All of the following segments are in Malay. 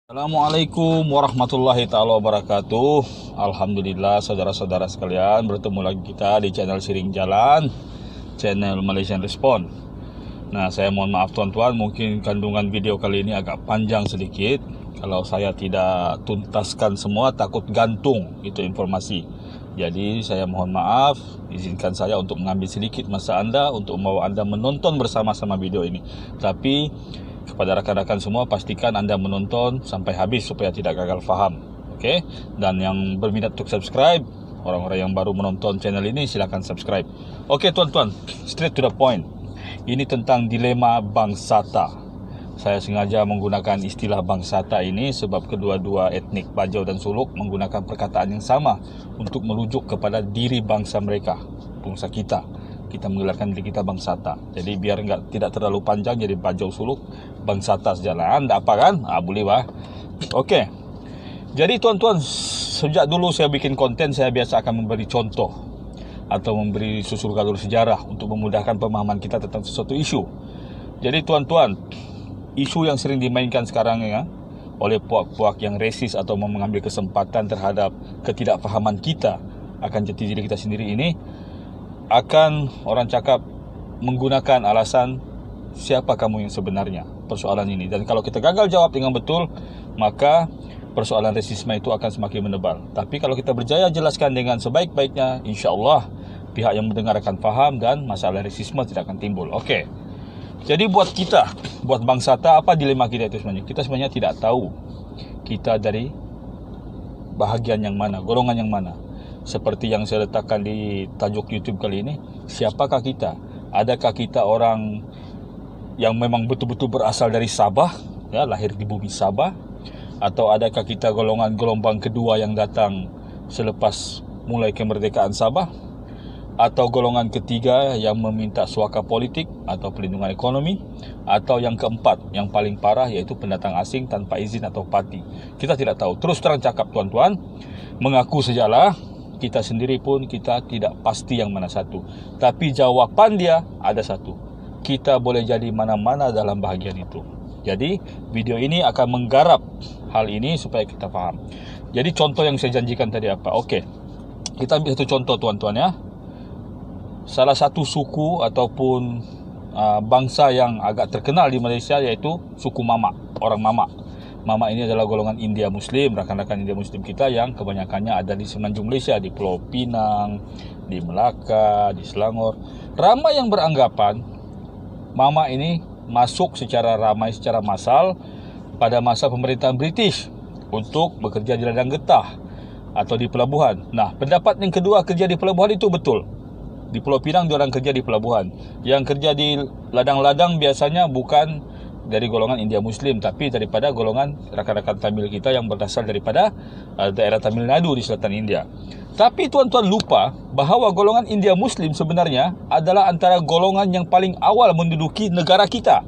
Assalamualaikum warahmatullahi ta'ala wabarakatuh. Alhamdulillah saudara-saudara sekalian, bertemu lagi kita di channel Siring Jalan, channel Malaysian Respond. Nah, saya mohon maaf tuan-tuan, mungkin kandungan video kali ini agak panjang sedikit. Kalau saya tidak tuntaskan semua, takut gantung itu informasi. Jadi saya mohon maaf, izinkan saya untuk mengambil sedikit masa Anda untuk membawa Anda menonton bersama-sama video ini. Tapi kepada rakan-rakan semua, pastikan Anda menonton sampai habis supaya tidak gagal faham. Oke? Dan yang berminat untuk subscribe, orang-orang yang baru menonton channel ini silakan subscribe. Oke tuan-tuan, straight to the point. Ini tentang dilema bangsata. Saya sengaja menggunakan istilah bangsata ini sebab kedua-dua etnik Bajau dan Suluk menggunakan perkataan yang sama untuk merujuk kepada diri bangsa mereka, bangsa kita. Kita menggelarkan diri kita bangsata. Jadi biar tidak terlalu panjang, jadi Bajau Suluk bangsata sejalan. Anda apa kan? Boleh bah. Okey. Jadi tuan-tuan, sejak dulu saya bikin konten, saya biasa akan memberi contoh atau memberi susul galur sejarah untuk memudahkan pemahaman kita tentang sesuatu isu. Jadi tuan-tuan, isu yang sering dimainkan sekarang oleh puak-puak yang resis atau mengambil kesempatan terhadap ketidakfahaman kita akan jati diri kita sendiri ini, akan orang cakap menggunakan alasan siapa kamu yang sebenarnya persoalan ini. Dan kalau kita gagal jawab dengan betul, maka persoalan rasisme itu akan semakin menebal. Tapi kalau kita berjaya jelaskan dengan sebaik-baiknya, insya-Allah pihak yang mendengar akan faham dan masalah rasisme tidak akan timbul. Okey. Jadi buat kita, buat bangsata, apa dilema kita itu sebenarnya? Kita sebenarnya tidak tahu kita dari bahagian yang mana, golongan yang mana. Seperti yang saya letakkan di tajuk YouTube kali ini, siapakah kita? Adakah kita orang yang memang betul-betul berasal dari Sabah, lahir di bumi Sabah, atau adakah kita golongan gelombang kedua yang datang selepas mulai kemerdekaan Sabah, atau golongan ketiga yang meminta suaka politik atau pelindungan ekonomi, atau yang keempat, yang paling parah, yaitu pendatang asing tanpa izin atau parti. Kita tidak tahu. Terus terang cakap tuan-tuan, mengaku sajalah, kita sendiri pun kita tidak pasti yang mana satu. Tapi jawapan dia ada satu. Kita boleh jadi mana-mana dalam bahagian itu. Jadi video ini akan menggarap hal ini supaya kita faham. Jadi contoh yang saya janjikan tadi apa? Okey, kita ambil satu contoh tuan-tuan ya. Salah satu suku ataupun bangsa yang agak terkenal di Malaysia yaitu suku Mamak, orang Mamak. Mamak ini adalah golongan India Muslim, rakan-rakan India Muslim kita yang kebanyakannya ada di semenanjung Malaysia, di Pulau Pinang, di Melaka, di Selangor. Ramai yang beranggapan Mamak ini masuk secara ramai, secara massal pada masa pemerintahan British untuk bekerja di ladang getah atau di pelabuhan. Nah, pendapat yang kedua, kerja di pelabuhan itu betul. Di Pulau Pinang dia orang kerja di pelabuhan. Yang kerja di ladang-ladang biasanya bukan dari golongan India Muslim, tapi daripada golongan rakan-rakan Tamil kita yang berasal daripada daerah Tamil Nadu di selatan India. Tapi tuan-tuan lupa bahawa golongan India Muslim sebenarnya adalah antara golongan yang paling awal menduduki negara kita.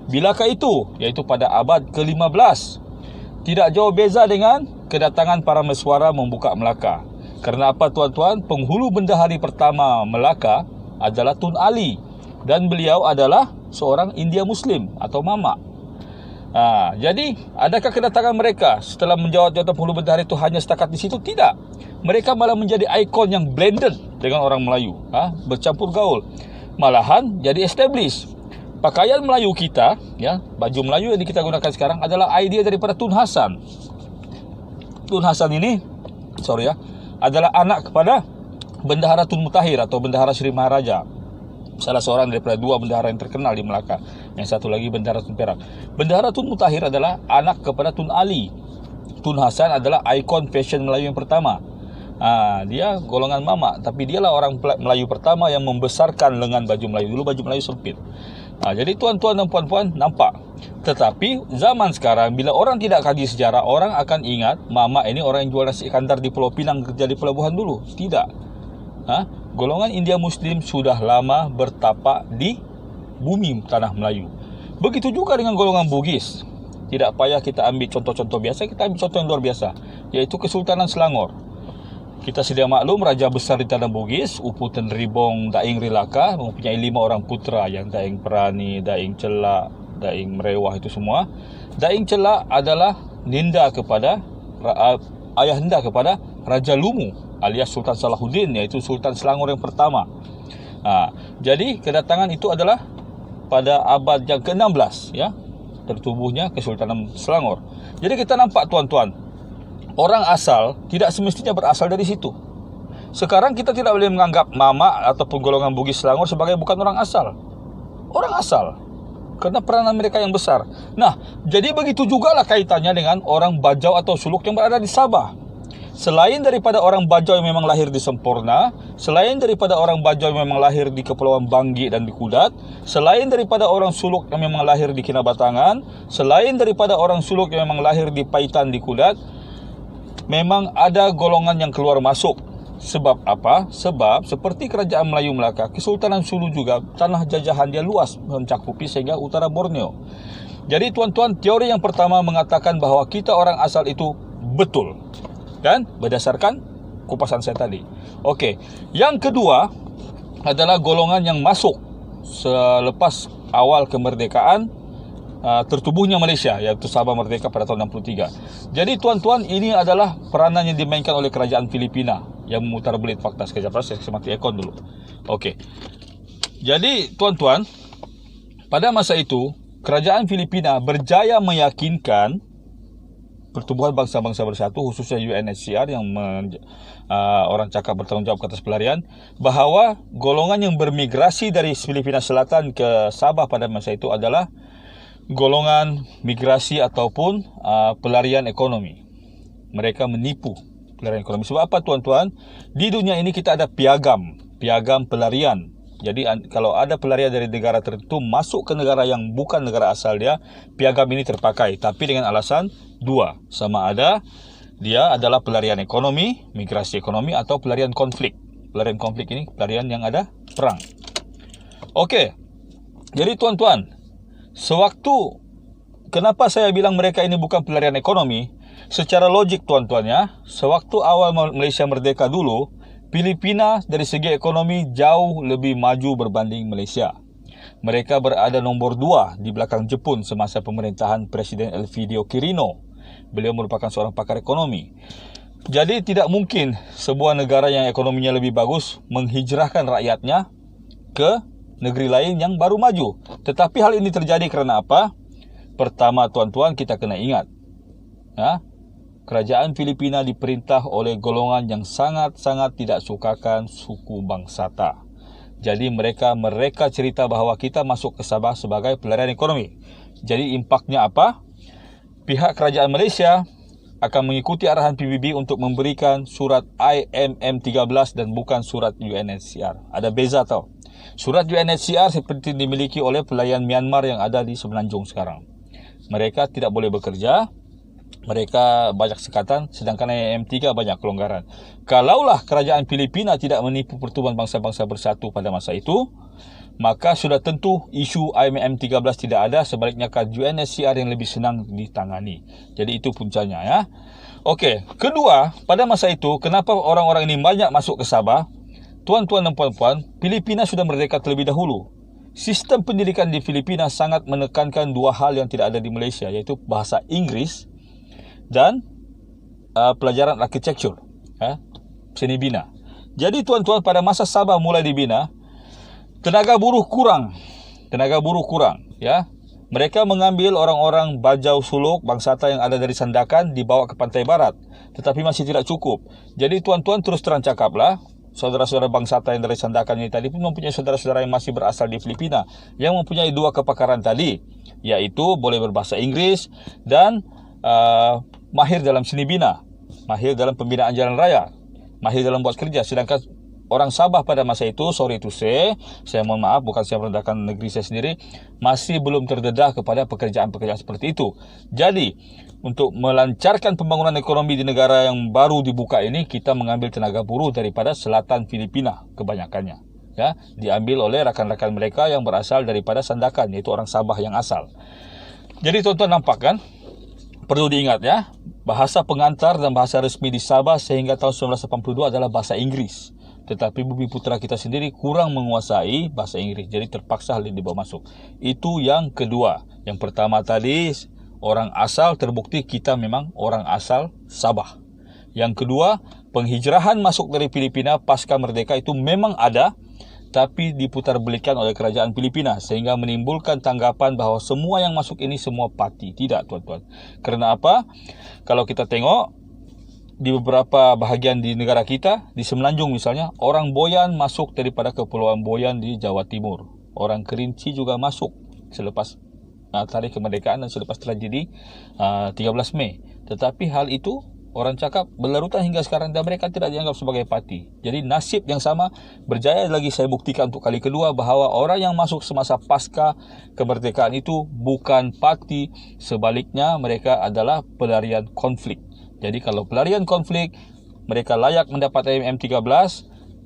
Bilakah itu? Yaitu pada abad ke-15. Tidak jauh beza dengan kedatangan para mesuara membuka Melaka. Kerana apa tuan-tuan? Penghulu bendahari pertama Melaka adalah Tun Ali, dan beliau adalah seorang India Muslim atau Mamak. Jadi adakah kedatangan mereka setelah menjawab jawatan penghulu bendahari itu hanya setakat di situ? Tidak. Mereka malah menjadi ikon yang blended dengan orang Melayu, bercampur gaul. Malahan jadi establish. Pakaian Melayu kita, baju Melayu yang kita gunakan sekarang adalah idea daripada Tun Hasan. Tun Hasan ini, adalah anak kepada Bendahara Tun Mutahir atau Bendahara Sri Maharaja, salah seorang daripada dua bendahara yang terkenal di Melaka. Yang satu lagi Bendahara Tun Perak. Bendahara Tun Mutahir adalah anak kepada Tun Ali. Tun Hasan adalah ikon fashion Melayu yang pertama. Dia golongan Mamak, tapi dialah orang Melayu pertama yang membesarkan lengan baju Melayu. Dulu baju Melayu sempit. Jadi tuan-tuan dan puan-puan, nampak. Tetapi zaman sekarang, bila orang tidak kaji sejarah, orang akan ingat Mamak ini orang yang jual nasi kandar di Pulau Pinang, kerja di pelabuhan dulu. Tidak. Golongan India Muslim sudah lama bertapak di bumi tanah Melayu. Begitu juga dengan golongan Bugis. Tidak payah kita ambil contoh-contoh biasa, kita ambil contoh yang luar biasa, yaitu Kesultanan Selangor. Kita sedia maklum, Raja Besar di tanah Bugis, Upu Tenribong Daing Rilaka, mempunyai 5 orang putera yang Daing Perani, Daing Celak, Daing merewah itu semua. Daing celak adalah ninda kepada ayahanda kepada Raja Lumu alias Sultan Salahuddin, iaitu Sultan Selangor yang pertama. Jadi kedatangan itu adalah pada abad yang ke-16 ya, tertubuhnya Kesultanan Selangor. Jadi kita nampak tuan-tuan, orang asal tidak semestinya berasal dari situ. Sekarang kita tidak boleh menganggap Mamak ataupun golongan Bugis Selangor sebagai bukan orang asal. Orang asal, kerana peranan mereka yang besar. Nah, jadi begitu jugalah kaitannya dengan orang Bajau atau Suluk yang berada di Sabah. Selain daripada orang Bajau yang memang lahir di Semporna, selain daripada orang Bajau yang memang lahir di Kepulauan Banggi dan di Kudat, selain daripada orang Suluk yang memang lahir di Kinabatangan, selain daripada orang Suluk yang memang lahir di Paitan di Kudat, memang ada golongan yang keluar masuk. Sebab apa? Sebab seperti Kerajaan Melayu Melaka, Kesultanan Sulu juga tanah jajahan dia luas mencakupi sehingga utara Borneo. Jadi tuan-tuan, teori yang pertama mengatakan bahawa kita orang asal itu betul, dan berdasarkan kupasan saya tadi. Okey, yang kedua adalah golongan yang masuk selepas awal kemerdekaan tertubuhnya Malaysia, iaitu Sabah merdeka pada tahun 63. Jadi tuan-tuan, ini adalah peranan yang dimainkan oleh Kerajaan Filipina yang memutar belit fakta. Sekejap, saya mati aircon dulu. Okey. Jadi tuan-tuan, pada masa itu Kerajaan Filipina berjaya meyakinkan Pertubuhan Bangsa-Bangsa Bersatu, khususnya UNHCR yang orang cakap bertanggungjawab atas pelarian, bahawa golongan yang bermigrasi dari Filipina Selatan ke Sabah pada masa itu adalah golongan migrasi ataupun pelarian ekonomi. Mereka menipu pelarian ekonomi. Sebab apa tuan-tuan? Di dunia ini kita ada piagam pelarian. Jadi kalau ada pelarian dari negara tertentu masuk ke negara yang bukan negara asal dia, piagam ini terpakai. Tapi dengan alasan dua, sama ada dia adalah pelarian ekonomi, migrasi ekonomi, atau pelarian konflik. Pelarian konflik ini pelarian yang ada perang. Okey. Jadi tuan-tuan, sewaktu kenapa saya bilang mereka ini bukan pelarian ekonomi? Secara logik tuan-tuan ya, sewaktu awal Malaysia merdeka dulu, Filipina dari segi ekonomi jauh lebih maju berbanding Malaysia. Mereka berada nombor 2 di belakang Jepun semasa pemerintahan Presiden Elpidio Quirino. Beliau merupakan seorang pakar ekonomi. Jadi tidak mungkin sebuah negara yang ekonominya lebih bagus menghijrahkan rakyatnya ke negeri lain yang baru maju. Tetapi hal ini terjadi kerana apa? Pertama tuan-tuan, kita kena ingat, Kerajaan Filipina diperintah oleh golongan yang sangat-sangat tidak sukakan suku Bangsata. Jadi mereka cerita bahawa kita masuk ke Sabah sebagai pelarian ekonomi. Jadi impaknya apa? Pihak Kerajaan Malaysia akan mengikuti arahan PBB untuk memberikan surat IMM 13 dan bukan surat UNHCR. Ada beza tau. Surat UNHCR seperti dimiliki oleh pelayan Myanmar yang ada di Semenanjung sekarang. Mereka tidak boleh bekerja, mereka banyak sekatan, sedangkan IMM3 banyak kelonggaran. Kalaulah Kerajaan Filipina tidak menipu Pertubuhan Bangsa-Bangsa Bersatu pada masa itu, maka sudah tentu isu IMM13 tidak ada, sebaliknya UNHCR yang lebih senang ditangani. Jadi itu puncanya ya. Okey, kedua, pada masa itu kenapa orang-orang ini banyak masuk ke Sabah? Tuan-tuan dan puan-puan, Filipina sudah merdeka terlebih dahulu. Sistem pendidikan di Filipina sangat menekankan dua hal yang tidak ada di Malaysia, iaitu bahasa Inggeris dan pelajaran architecture, seni bina. Jadi tuan-tuan, pada masa Sabah mulai dibina, tenaga buruh kurang ya. Mereka mengambil orang-orang Bajau Suluk, Bangsata yang ada dari Sandakan dibawa ke pantai barat, tetapi masih tidak cukup. Jadi tuan-tuan, terus terang cakaplah, saudara-saudara Bangsata yang dari Sandakan ini tadi pun mempunyai saudara-saudara yang masih berasal di Filipina yang mempunyai dua kepakaran tadi, iaitu boleh berbahasa Inggeris dan mahir dalam seni bina, mahir dalam pembinaan jalan raya, mahir dalam buat kerja. Sedangkan orang Sabah pada masa itu, sorry to say, saya mohon maaf, bukan saya merendahkan negeri saya sendiri, masih belum terdedah kepada pekerjaan-pekerjaan seperti itu. Jadi untuk melancarkan pembangunan ekonomi di negara yang baru dibuka ini, kita mengambil tenaga buruh daripada selatan Filipina kebanyakannya, ya, diambil oleh rakan-rakan mereka yang berasal daripada Sandakan, iaitu orang Sabah yang asal. Jadi tuan-tuan nampak kan? Perlu diingat ya, bahasa pengantar dan bahasa resmi di Sabah sehingga tahun 1982 adalah bahasa Inggeris. tetapi bumi putra kita sendiri kurang menguasai bahasa Inggris, jadi terpaksa hal ini dibawa masuk. Itu yang kedua. Yang pertama tadi orang asal, terbukti kita memang orang asal Sabah. Yang kedua, penghijrahan masuk dari Filipina pasca merdeka itu memang ada, tapi diputarbelikan oleh kerajaan Filipina sehingga menimbulkan tanggapan bahwa semua yang masuk ini semua parti. Tidak, tuan-tuan. Kerana apa? Kalau kita tengok di beberapa bahagian di negara kita, di Semenanjung misalnya, orang Boyan masuk daripada Kepulauan Boyan di Jawa Timur. Orang Kerinci juga masuk selepas tarikh kemerdekaan dan selepas tragedi 13 Mei. Tetapi hal itu orang cakap berlarutan hingga sekarang dan mereka tidak dianggap sebagai parti. Jadi nasib yang sama berjaya lagi saya buktikan untuk kali kedua bahawa orang yang masuk semasa pasca kemerdekaan itu bukan parti, sebaliknya mereka adalah pelarian konflik. Jadi kalau pelarian konflik, mereka layak mendapat MM13,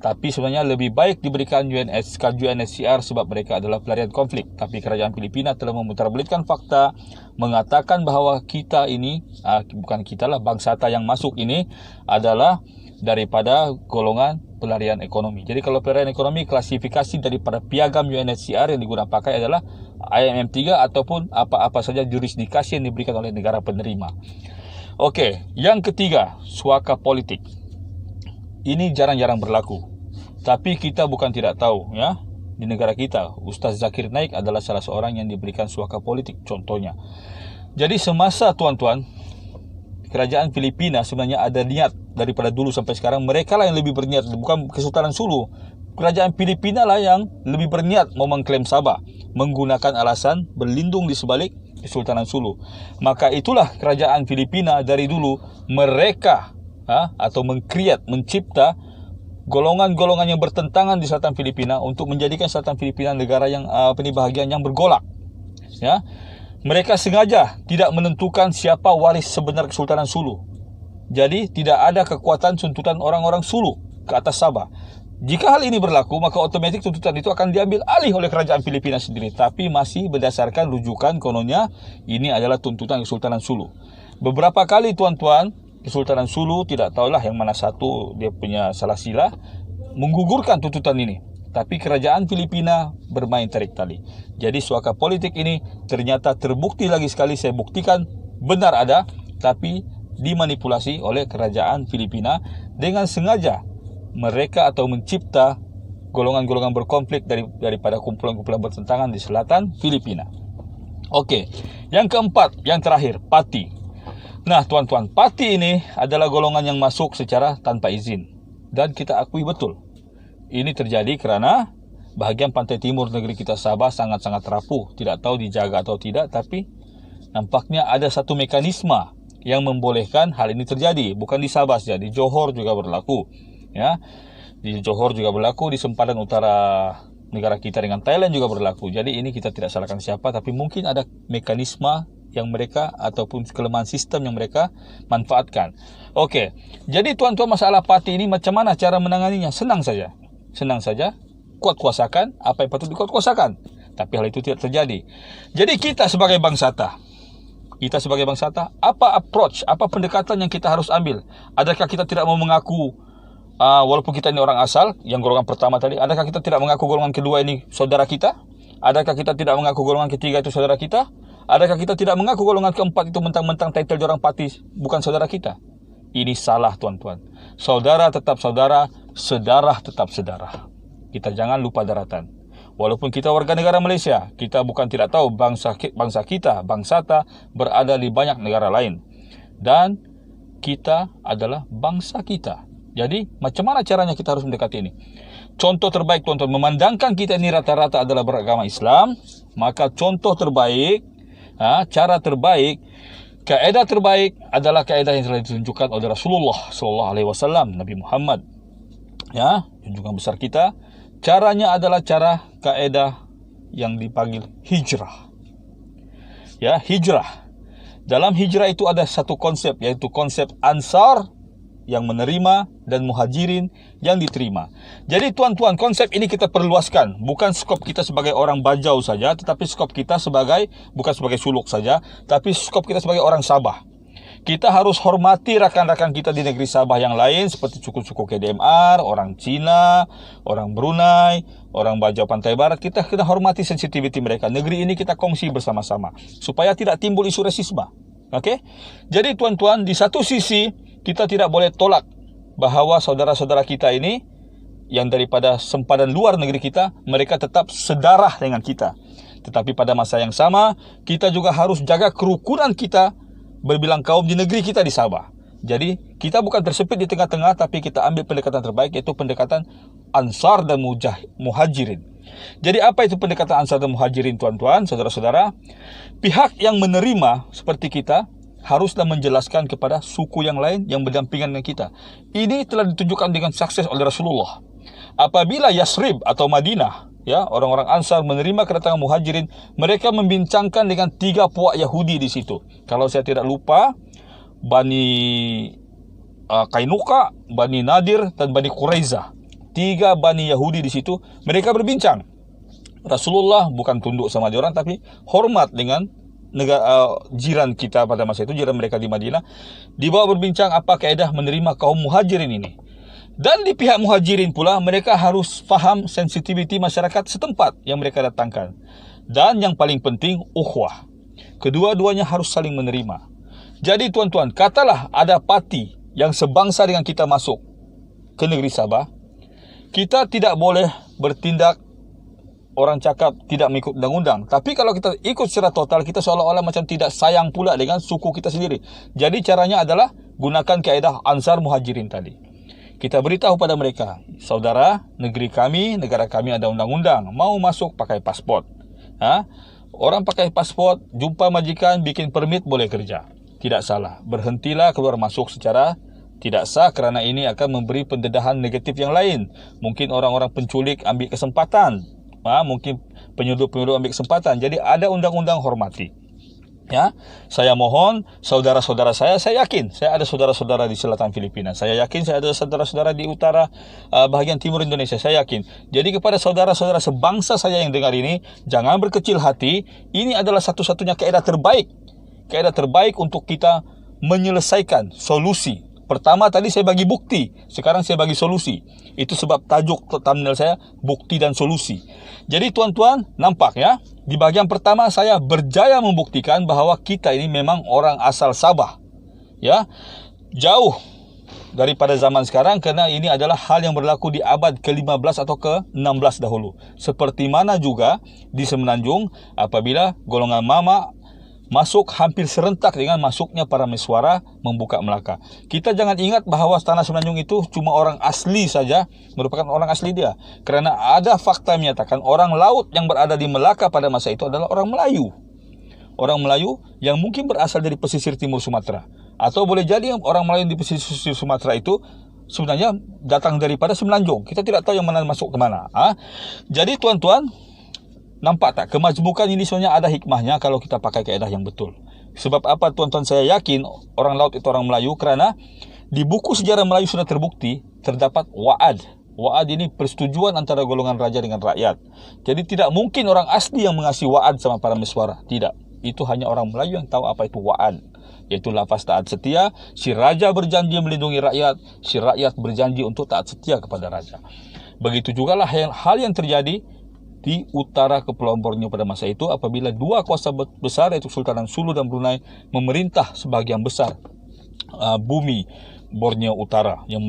tapi sebenarnya lebih baik diberikan UNHCR sebab mereka adalah pelarian konflik. Tapi kerajaan Filipina telah memutarbelitkan fakta, mengatakan bahawa kita ini, bukan kita lah, bangsata yang masuk ini adalah daripada golongan pelarian ekonomi. Jadi kalau pelarian ekonomi, klasifikasi daripada piagam UNHCR yang digunakan pakai adalah IMM3 ataupun apa-apa saja jurisdikasi yang diberikan oleh negara penerima. Okey, yang ketiga, suaka politik. Ini jarang-jarang berlaku. Tapi kita bukan tidak tahu, ya. Di negara kita, Ustaz Zakir Naik adalah salah seorang yang diberikan suaka politik, contohnya. Jadi semasa tuan-tuan, kerajaan Filipina sebenarnya ada niat daripada dulu sampai sekarang, mereka lah yang lebih berniat, bukan Kesultanan Sulu. Kerajaan Filipina lah yang lebih berniat mau mengklaim Sabah, menggunakan alasan berlindung di sebalik Kesultanan Sulu. Maka itulah kerajaan Filipina dari dulu mereka atau mencipta golongan-golongan yang bertentangan di selatan Filipina untuk menjadikan selatan Filipina negara yang bahagian yang bergolak. Ya, mereka sengaja tidak menentukan siapa waris sebenar Kesultanan Sulu. Jadi tidak ada kekuatan tuntutan orang-orang Sulu ke atas Sabah. Jika hal ini berlaku, maka otomatik tuntutan itu akan diambil alih oleh kerajaan Filipina sendiri, tapi masih berdasarkan rujukan kononnya ini adalah tuntutan Kesultanan Sulu. Beberapa kali tuan-tuan, Kesultanan Sulu, tidak tahulah yang mana satu dia punya salah sila, menggugurkan tuntutan ini. Tapi kerajaan Filipina bermain tarik tali. Jadi suaka politik ini ternyata terbukti lagi sekali, saya buktikan benar ada, tapi dimanipulasi oleh kerajaan Filipina dengan sengaja mereka atau mencipta golongan-golongan berkonflik daripada kumpulan-kumpulan bertentangan di selatan Filipina. Okey, yang keempat, yang terakhir, parti. Nah tuan-tuan, parti ini adalah golongan yang masuk secara tanpa izin. Dan kita akui betul, ini terjadi kerana bahagian pantai timur negeri kita Sabah sangat-sangat rapuh. Tidak tahu dijaga atau tidak, tapi nampaknya ada satu mekanisme yang membolehkan hal ini terjadi. Bukan di Sabah saja, di Johor juga berlaku. Ya, di Johor juga berlaku, di sempadan utara negara kita dengan Thailand juga berlaku. Jadi ini kita tidak salahkan siapa, tapi mungkin ada mekanisme yang mereka ataupun kelemahan sistem yang mereka manfaatkan. Okey, jadi tuan-tuan, masalah parti ini macam mana cara menanganinya? Senang saja, kuat-kuasakan apa yang patut dikuat-kuasakan. Tapi hal itu tidak terjadi. Jadi kita sebagai bangsata, apa approach, apa pendekatan yang kita harus ambil? Adakah kita tidak mau mengaku walaupun kita ini orang asal, yang golongan pertama tadi, adakah kita tidak mengaku golongan kedua ini saudara kita? Adakah kita tidak mengaku golongan ketiga itu saudara kita? Adakah kita tidak mengaku golongan keempat itu mentang-mentang title orang parti bukan saudara kita? Ini salah tuan-tuan. Saudara tetap saudara, sedarah tetap sedarah. Kita jangan lupa daratan. Walaupun kita warga negara Malaysia, kita bukan tidak tahu bangsa kita, bangsata, berada di banyak negara lain. Dan kita adalah bangsa kita. Jadi, macam mana caranya kita harus mendekati ini? Contoh terbaik, tuan-tuan, memandangkan kita ini rata-rata adalah beragama Islam, maka contoh terbaik, cara terbaik, kaedah terbaik adalah kaedah yang telah ditunjukkan oleh Rasulullah SAW, Nabi Muhammad. Ya, junjungan besar kita. Caranya adalah cara kaedah yang dipanggil hijrah. Ya, hijrah. Dalam hijrah itu ada satu konsep, yaitu konsep Ansar yang menerima dan Muhajirin yang diterima. Jadi tuan-tuan, konsep ini kita perluaskan. Bukan skop kita sebagai orang Bajau saja, tetapi skop kita bukan sebagai suluk saja, tapi skop kita sebagai orang Sabah. Kita harus hormati rakan-rakan kita di negeri Sabah yang lain seperti suku-suku KDMR, orang Cina, orang Brunei, orang Bajau Pantai Barat. Kita kena hormati sensitiviti mereka. Negeri ini kita kongsi bersama-sama supaya tidak timbul isu rasisme. Okey? Jadi tuan-tuan, di satu sisi kita tidak boleh tolak bahawa saudara-saudara kita ini yang daripada sempadan luar negeri kita, mereka tetap sedarah dengan kita. Tetapi pada masa yang sama, kita juga harus jaga kerukunan kita berbilang kaum di negeri kita di Sabah. Jadi kita bukan tersepit di tengah-tengah, tapi kita ambil pendekatan terbaik, yaitu pendekatan Ansar dan Muhajirin. Jadi apa itu pendekatan Ansar dan Muhajirin, tuan-tuan, saudara-saudara? Pihak yang menerima seperti kita haruslah menjelaskan kepada suku yang lain yang berdampingan dengan kita. Ini telah ditunjukkan dengan sukses oleh Rasulullah. Apabila Yasrib atau Madinah, ya, orang-orang Ansar menerima kedatangan Muhajirin, mereka membincangkan dengan 3 puak Yahudi di situ. Kalau saya tidak lupa, Bani Kainuka, Bani Nadir dan Bani Quraizah. 3 Bani Yahudi di situ. Mereka berbincang. Rasulullah bukan tunduk sama dia orang, tapi hormat dengan negara jiran kita pada masa itu, jiran mereka di Madinah. Dibawa berbincang apa kaedah menerima kaum Muhajirin ini. Dan di pihak Muhajirin pula, mereka harus faham sensitiviti masyarakat setempat yang mereka datangkan. Dan yang paling penting, ukhuwah. Kedua-duanya harus saling menerima. Jadi tuan-tuan, katalah ada parti yang sebangsa dengan kita masuk ke negeri Sabah, kita tidak boleh bertindak, orang cakap tidak mengikut undang-undang. Tapi kalau kita ikut secara total, kita seolah-olah macam tidak sayang pula dengan suku kita sendiri. Jadi caranya adalah gunakan kaedah Ansar Muhajirin tadi. Kita beritahu pada mereka, saudara, negeri kami, negara kami ada undang-undang. Mau masuk pakai pasport. Orang pakai pasport, jumpa majikan, bikin permit, boleh kerja. Tidak salah. Berhentilah keluar masuk secara tidak sah, kerana ini akan memberi pendedahan negatif yang lain. Mungkin orang-orang penculik ambil kesempatan. Mungkin penyudup-penyudup ambil kesempatan. Jadi ada undang-undang, hormati. Ya, saya mohon saudara-saudara saya yakin saya ada saudara-saudara di selatan Filipina. Saya yakin saya ada saudara-saudara di utara bahagian timur Indonesia. Saya yakin. Jadi kepada saudara-saudara sebangsa saya yang dengar ini, jangan berkecil hati. Ini adalah satu-satunya kaedah terbaik. Kaedah terbaik untuk kita menyelesaikan solusi. Pertama tadi saya bagi bukti, sekarang saya bagi solusi. Itu sebab tajuk thumbnail saya, bukti dan solusi. Jadi tuan-tuan, nampak ya, di bahagian pertama saya berjaya membuktikan bahawa kita ini memang orang asal Sabah. Ya, jauh daripada zaman sekarang, kerana ini adalah hal yang berlaku di abad ke-15 atau ke-16 dahulu. Seperti mana juga di Semenanjung, apabila golongan Mama masuk hampir serentak dengan masuknya para Meswara membuka Melaka. Kita jangan ingat bahawa tanah Semenanjung itu cuma orang asli saja, merupakan orang asli dia. Kerana ada fakta yang menyatakan orang laut yang berada di Melaka pada masa itu adalah orang Melayu. Orang Melayu yang mungkin berasal dari pesisir timur Sumatera. Atau boleh jadi orang Melayu di pesisir Sumatera itu sebenarnya datang daripada Semenanjung. Kita tidak tahu yang mana masuk ke mana. Jadi tuan-tuan, nampak tak? Kemajmukan ini sebenarnya ada hikmahnya kalau kita pakai kaedah yang betul. Sebab apa tuan-tuan saya yakin orang laut itu orang Melayu? Kerana di buku sejarah Melayu sudah terbukti terdapat wa'ad. Wa'ad ini persetujuan antara golongan raja dengan rakyat. Jadi tidak mungkin orang asli yang mengasih wa'ad sama para Meswara. Tidak. Itu hanya orang Melayu yang tahu apa itu wa'ad. Iaitu lafaz taat setia. Si raja berjanji melindungi rakyat. Si rakyat berjanji untuk taat setia kepada raja. Begitu jugalah hal yang terjadi di utara Kepulauan Borneo pada masa itu, apabila 2 kuasa besar yaitu Sultanan Sulu dan Brunei memerintah sebahagian besar bumi Borneo Utara yang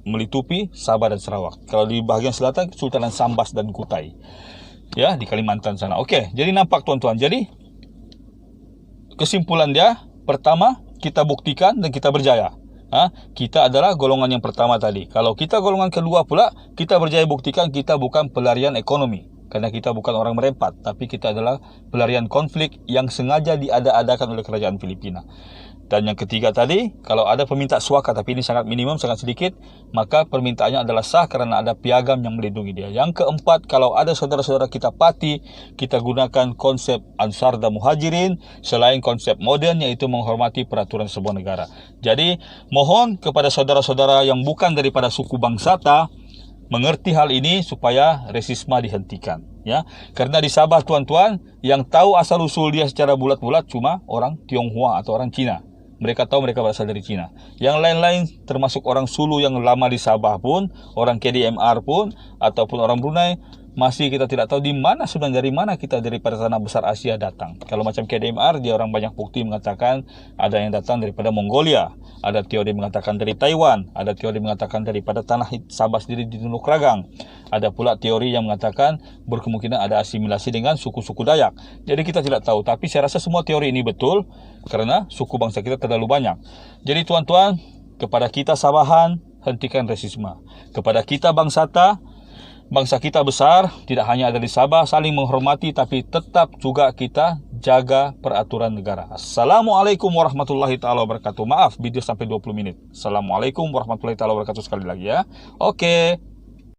melitupi Sabah dan Sarawak. Kalau di bahagian selatan, Sultanan Sambas dan Kutai, ya, di Kalimantan sana. Okey, jadi nampak tuan-tuan. Jadi kesimpulan dia, pertama, kita buktikan dan kita berjaya. Kita adalah golongan yang pertama tadi. Kalau kita golongan kedua pula, kita berjaya buktikan kita bukan pelarian ekonomi. Kerana kita bukan orang merempat, tapi kita adalah pelarian konflik yang sengaja diada-adakan oleh kerajaan Filipina. Dan yang ketiga tadi, kalau ada peminta suaka, tapi ini sangat minimum, sangat sedikit, maka permintaannya adalah sah kerana ada piagam yang melindungi dia. Yang keempat, kalau ada saudara-saudara kita parti, kita gunakan konsep Ansar dan Muhajirin, selain konsep moden, iaitu menghormati peraturan sebuah negara. Jadi, mohon kepada saudara-saudara yang bukan daripada suku Bangsata, mengerti hal ini supaya rasisme dihentikan, ya. Karena di Sabah tuan-tuan, yang tahu asal usul dia secara bulat-bulat cuma orang Tionghoa atau orang Cina. mereka tahu mereka berasal dari Cina. Yang lain-lain termasuk orang Sulu yang lama di Sabah pun, orang KDMR pun, ataupun orang Brunei, masih kita tidak tahu di mana sebenarnya, dari mana kita daripada tanah besar Asia datang. Kalau macam KDMR, dia orang banyak bukti mengatakan ada yang datang daripada Mongolia, ada teori mengatakan dari Taiwan, ada teori mengatakan daripada tanah Sabah sendiri di Tunduk Ragang, ada pula teori yang mengatakan berkemungkinan ada asimilasi dengan suku-suku Dayak. Jadi kita tidak tahu, tapi saya rasa semua teori ini betul karena suku bangsa kita terlalu banyak. Jadi tuan-tuan, kepada kita Sabahan, hentikan rasisme. Kepada kita bangsa kita besar, tidak hanya ada di Sabah, saling menghormati, tapi tetap juga kita jaga peraturan negara. Assalamualaikum warahmatullahi ta'ala wabarakatuh. Maaf, video sampai 20 menit. Assalamualaikum warahmatullahi ta'ala wabarakatuh sekali lagi ya. Oke.